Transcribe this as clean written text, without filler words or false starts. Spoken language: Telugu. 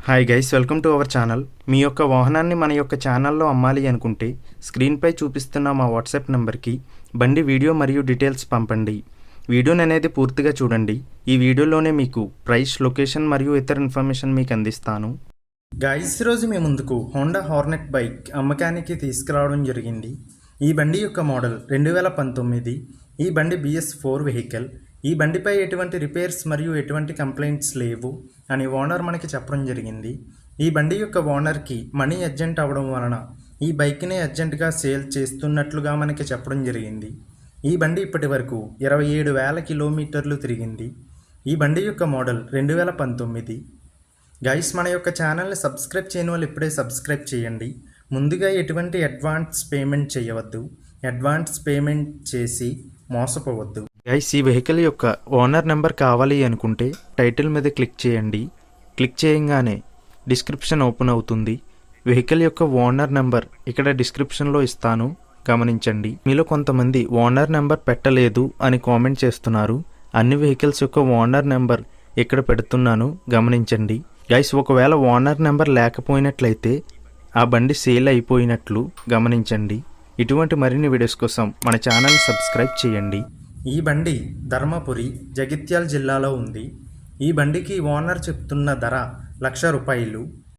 Hi guys, welcome to our channel. మీ యొక్క వాహనాన్ని మన యొక్క ఛానల్లో అమ్మాలి అనుకుంటే స్క్రీన్పై చూపిస్తున్న మా వాట్సాప్ నెంబర్కి బండి వీడియో మరియు డీటెయిల్స్ పంపండి. వీడియోని అనేది పూర్తిగా చూడండి. ఈ వీడియోలోనే మీకు ప్రైస్, లొకేషన్ మరియు ఇతర ఇన్ఫర్మేషన్ మీకు అందిస్తాను. గైస్, ఈరోజు మీ ముందుకు హోండా హార్నెట్ బైక్ అమ్మకానికి తీసుకురావడం జరిగింది. ఈ బండి యొక్క మోడల్ 2019. ఈ బండి BS4 వెహికల్. ఈ బండిపై ఎటువంటి రిపేర్స్ మరియు ఎటువంటి కంప్లైంట్స్ లేవు అని ఓనర్ మనకి చెప్పడం జరిగింది. ఈ బండి యొక్క ఓనర్కి మనీ అర్జెంట్ అవ్వడం వలన ఈ బైక్ని అర్జెంటుగా సేల్ చేస్తున్నట్లుగా మనకి చెప్పడం జరిగింది. ఈ బండి ఇప్పటి వరకు 27,000 కిలోమీటర్లు తిరిగింది. ఈ బండి యొక్క మోడల్ 2019. గైస్, మన యొక్క ఛానల్ని సబ్స్క్రైబ్ చేయని వాళ్ళు ఇప్పుడే సబ్స్క్రైబ్ చేయండి. ముందుగా ఎటువంటి అడ్వాన్స్ పేమెంట్ చేయవద్దు. అడ్వాన్స్ పేమెంట్ చేసి మోసపోవద్దు. గైస్, ఈ వెహికల్ యొక్క ఓనర్ నెంబర్ కావాలి అనుకుంటే టైటిల్ మీద క్లిక్ చేయండి. క్లిక్ చేయగానే డిస్క్రిప్షన్ ఓపెన్ అవుతుంది. వెహికల్ యొక్క ఓనర్ నెంబర్ ఇక్కడ డిస్క్రిప్షన్లో ఇస్తాను, గమనించండి. మీలో కొంతమంది ఓనర్ నెంబర్ పెట్టలేదు అని కామెంట్ చేస్తున్నారు. అన్ని వెహికల్స్ యొక్క ఓనర్ నెంబర్ ఇక్కడ పెడుతున్నాను, గమనించండి. గైస్, ఒకవేళ ఓనర్ నెంబర్ లేకపోయినట్లయితే ఆ బండి సేల్ అయిపోయినట్లు గమనించండి. ఇటువంటి మరిన్ని వీడియోస్ కోసం మన ఛానల్ని సబ్స్క్రైబ్ చేయండి. ఈ బండి ధర్మపురి, జగిత్యాల జిల్లాలో ఉంది. ఈ బండికి ఓనర్ చెప్తున్న ధర 1,00,000 రూపాయలు.